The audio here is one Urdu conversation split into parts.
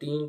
3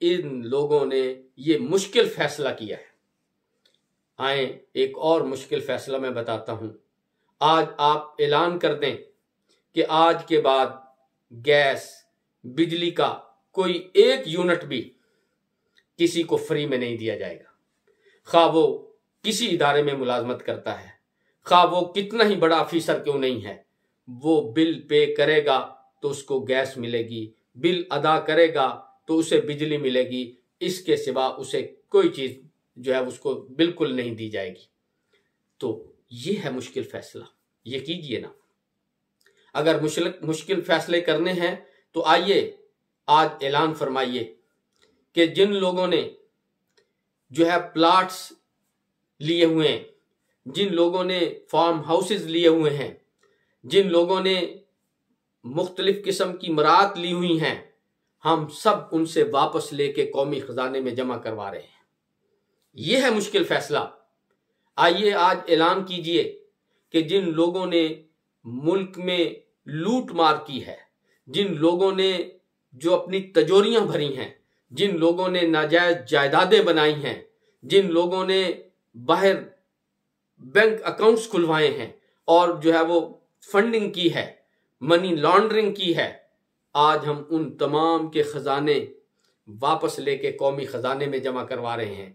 ان لوگوں نے یہ مشکل فیصلہ کیا ہے۔ آئیں ایک اور مشکل فیصلہ میں بتاتا ہوں۔ آج آپ اعلان کر دیں کہ آج کے بعد گیس، بجلی کا کوئی ایک یونٹ بھی کسی کو فری میں نہیں دیا جائے گا، خواہ وہ کسی ادارے میں ملازمت کرتا ہے، خواہ وہ کتنا ہی بڑا آفیسر کیوں نہیں ہے۔ وہ بل پے کرے گا تو اس کو گیس ملے گی، بل ادا کرے گا تو اسے بجلی ملے گی، اس کے سوا اسے کوئی چیز جو ہے اس کو بالکل نہیں دی جائے گی۔ تو یہ ہے مشکل فیصلہ، یہ کیجئے نا۔ اگر مشکل فیصلے کرنے ہیں تو آئیے آج اعلان فرمائیے کہ جن لوگوں نے جو ہے پلاٹس لیے ہوئے ہیں، جن لوگوں نے فارم ہاؤسز لیے ہوئے ہیں، جن لوگوں نے مختلف قسم کی مراعات لی ہوئی ہیں، ہم سب ان سے واپس لے کے قومی خزانے میں جمع کروا رہے ہیں۔ یہ ہے مشکل فیصلہ۔ آئیے آج اعلان کیجئے کہ جن لوگوں نے ملک میں لوٹ مار کی ہے، جن لوگوں نے جو اپنی تجوریاں بھری ہیں، جن لوگوں نے ناجائز جائیدادیں بنائی ہیں، جن لوگوں نے باہر بینک اکاؤنٹس کھلوائے ہیں اور جو ہے وہ فنڈنگ کی ہے، منی لانڈرنگ کی ہے، آج ہم ان تمام کے خزانے واپس لے کے قومی خزانے میں جمع کروا رہے ہیں۔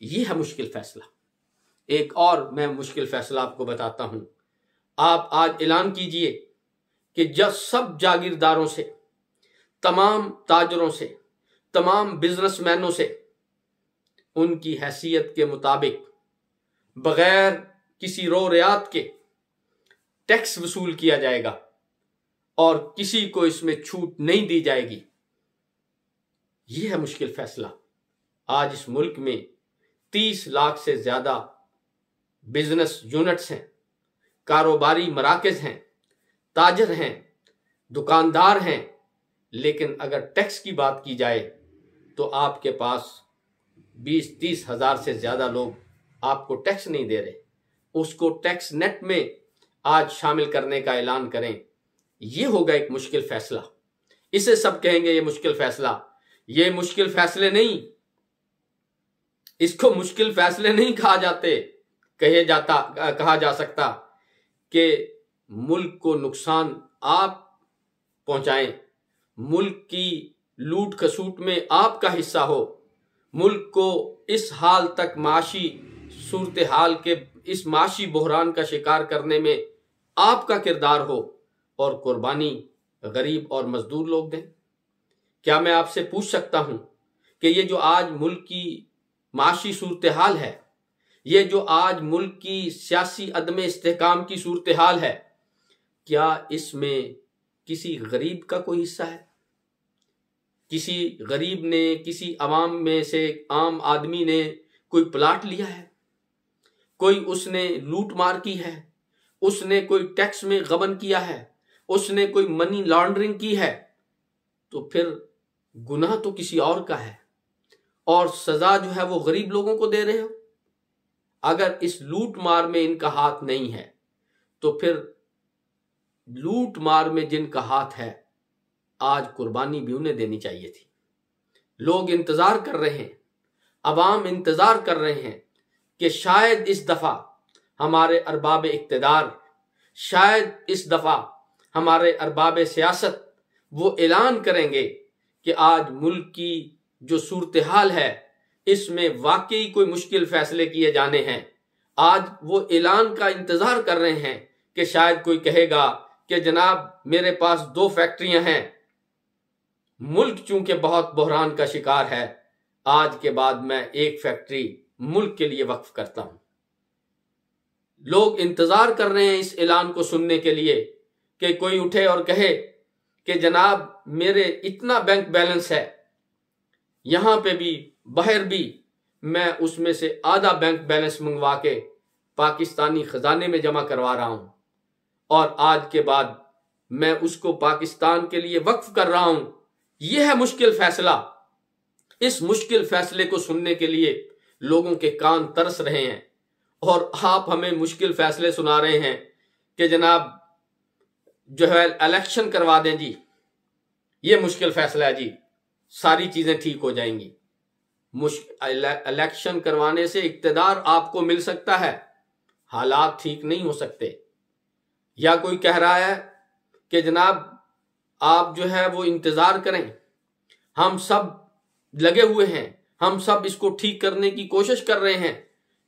یہ ہے مشکل فیصلہ۔ ایک اور میں مشکل فیصلہ آپ کو بتاتا ہوں۔ آپ آج اعلان کیجئے کہ سب جاگیرداروں سے، تمام تاجروں سے، تمام بزنس مینوں سے ان کی حیثیت کے مطابق بغیر کسی رو ریات کے ٹیکس وصول کیا جائے گا اور کسی کو اس میں چھوٹ نہیں دی جائے گی۔ یہ ہے مشکل فیصلہ۔ آج اس ملک میں 30 لاکھ سے زیادہ بزنس یونٹس ہیں، کاروباری مراکز ہیں، تاجر ہیں، دکاندار ہیں، لیکن اگر ٹیکس کی بات کی جائے تو آپ کے پاس 20-30 ہزار سے زیادہ لوگ آپ کو ٹیکس نہیں دے رہے۔ اس کو ٹیکس نیٹ میں آج شامل کرنے کا اعلان کریں۔ یہ ہوگا ایک مشکل فیصلہ۔ اسے سب کہیں گے یہ مشکل فیصلہ۔ یہ مشکل فیصلے نہیں، اس کو مشکل فیصلے نہیں کہا جا سکتا کہ ملک کو نقصان آپ پہنچائیں، ملک کی لوٹ کھسوٹ میں آپ کا حصہ ہو، ملک کو اس حال تک معاشی صورتحال کے اس معاشی بحران کا شکار کرنے میں آپ کا کردار ہو، اور قربانی غریب اور مزدور لوگ دیں۔ کیا میں آپ سے پوچھ سکتا ہوں کہ یہ جو آج ملک کی معاشی صورتحال ہے، یہ جو آج ملک کی سیاسی عدم استحکام کی صورتحال ہے، کیا اس میں کسی غریب کا کوئی حصہ ہے؟ کسی غریب نے، کسی عوام میں سے عام آدمی نے کوئی پلاٹ لیا ہے؟ کوئی اس نے لوٹ مار کی ہے؟ اس نے کوئی ٹیکس میں غبن کیا ہے؟ اس نے کوئی منی لانڈرنگ کی ہے؟ تو پھر گناہ تو کسی اور کا ہے، اور سزا جو ہے وہ غریب لوگوں کو دے رہے ہو۔ اگر اس لوٹ مار میں ان کا ہاتھ نہیں ہے تو پھر لوٹ مار میں جن کا ہاتھ ہے، آج قربانی بھی انہیں دینی چاہیے تھی۔ لوگ انتظار کر رہے ہیں، عوام انتظار کر رہے ہیں کہ شاید اس دفعہ ہمارے ارباب اقتدار، شاید اس دفعہ ہمارے ارباب سیاست وہ اعلان کریں گے کہ آج ملک کی جو صورتحال ہے اس میں واقعی کوئی مشکل فیصلے کیے جانے ہیں۔ آج وہ اعلان کا انتظار کر رہے ہیں کہ شاید کوئی کہے گا کہ جناب میرے پاس 2 فیکٹریاں ہیں، ملک چونکہ بہت بحران کا شکار ہے، آج کے بعد میں 1 فیکٹری ملک کے لیے وقف کرتا ہوں۔ لوگ انتظار کر رہے ہیں اس اعلان کو سننے کے لیے کہ کوئی اٹھے اور کہے کہ جناب میرے اتنا بینک بیلنس ہے، یہاں پہ بھی باہر بھی میں اس میں سے آدھا بینک بیلنس منگوا کے پاکستانی خزانے میں جمع کروا رہا ہوں، اور آج کے بعد میں اس کو پاکستان کے لیے وقف کر رہا ہوں۔ یہ ہے مشکل فیصلہ۔ اس مشکل فیصلے کو سننے کے لیے لوگوں کے کان ترس رہے ہیں، اور آپ ہمیں مشکل فیصلے سنا رہے ہیں کہ جناب جو ہے الیکشن کروا دیں جی، یہ مشکل فیصلہ ہے جی، ساری چیزیں ٹھیک ہو جائیں گی۔ الیکشن کروانے سے اقتدار آپ کو مل سکتا ہے، حالات ٹھیک نہیں ہو سکتے۔ یا کوئی کہہ رہا ہے کہ جناب آپ جو ہے وہ انتظار کریں، ہم سب لگے ہوئے ہیں، ہم سب اس کو ٹھیک کرنے کی کوشش کر رہے ہیں،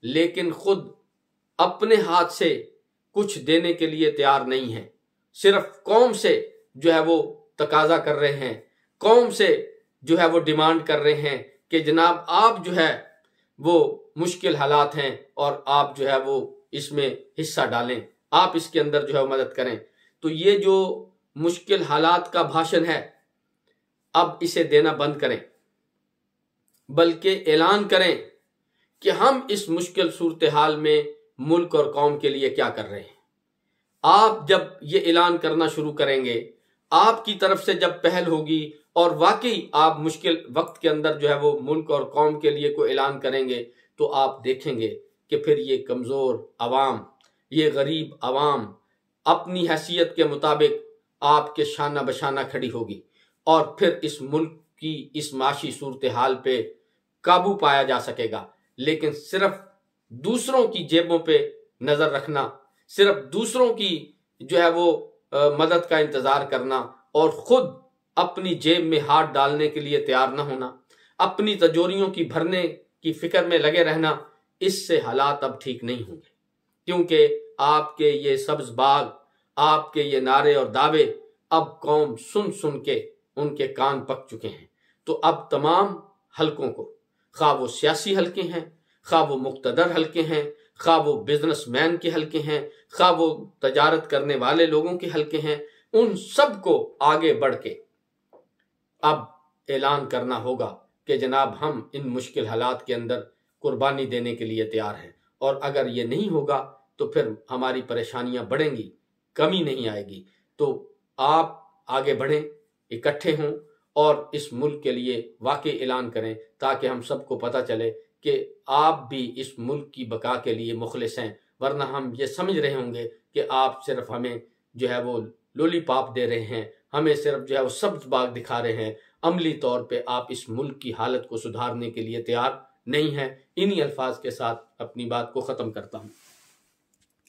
لیکن خود اپنے ہاتھ سے کچھ دینے کے لیے تیار نہیں ہیں، صرف قوم سے جو ہے وہ تقاضا کر رہے ہیں، قوم سے جو ہے وہ ڈیمانڈ کر رہے ہیں کہ جناب آپ جو ہے وہ مشکل حالات ہیں اور آپ جو ہے وہ اس میں حصہ ڈالیں، آپ اس کے اندر جو ہے مدد کریں۔ تو یہ جو مشکل حالات کا بھاشن ہے، اب اسے دینا بند کریں، بلکہ اعلان کریں کہ ہم اس مشکل صورتحال میں ملک اور قوم کے لیے کیا کر رہے ہیں۔ آپ جب یہ اعلان کرنا شروع کریں گے، آپ کی طرف سے جب پہل ہوگی اور واقعی آپ مشکل وقت کے اندر جو ہے وہ ملک اور قوم کے لیے کوئی اعلان کریں گے، تو آپ دیکھیں گے کہ پھر یہ کمزور عوام، یہ غریب عوام اپنی حیثیت کے مطابق آپ کے شانہ بشانہ کھڑی ہوگی، اور پھر اس ملک کی اس معاشی صورتحال پہ قابو پایا جا سکے گا۔ لیکن صرف دوسروں کی جیبوں پہ نظر رکھنا، صرف دوسروں کی جو ہے وہ مدد کا انتظار کرنا اور خود اپنی جیب میں ہاتھ ڈالنے کے لیے تیار نہ ہونا، اپنی تجوریوں کی بھرنے کی فکر میں لگے رہنا، اس سے حالات اب ٹھیک نہیں ہوں گے، کیونکہ آپ کے یہ سبز باغ، آپ کے یہ نعرے اور دعوے اب قوم سن سن کے ان کے کان پک چکے ہیں۔ تو اب تمام حلقوں کو، خواہ وہ سیاسی حلقے ہیں، خواہ وہ مقتدر حلقے ہیں، خواہ وہ بزنس مین کے حلقے ہیں، خواہ وہ تجارت کرنے والے لوگوں کے حلقے ہیں، ان سب کو آگے بڑھ کے اب اعلان کرنا ہوگا کہ جناب ہم ان مشکل حالات کے اندر قربانی دینے کے لیے تیار ہیں، اور اگر یہ نہیں ہوگا تو پھر ہماری پریشانیاں بڑھیں گی، کمی نہیں آئے گی۔ تو آپ آگے بڑھیں، اکٹھے ہوں اور اس ملک کے لیے واقعی اعلان کریں، تاکہ ہم سب کو پتہ چلے کہ آپ بھی اس ملک کی بقا کے لیے مخلص ہیں، ورنہ ہم یہ سمجھ رہے ہوں گے کہ آپ صرف ہمیں جو ہے وہ لولی پاپ دے رہے ہیں، ہمیں صرف جو ہے وہ سبز باغ دکھا رہے ہیں، عملی طور پہ آپ اس ملک کی حالت کو سدھارنے کے لیے تیار نہیں ہیں۔ انہی الفاظ کے ساتھ اپنی بات کو ختم کرتا ہوں۔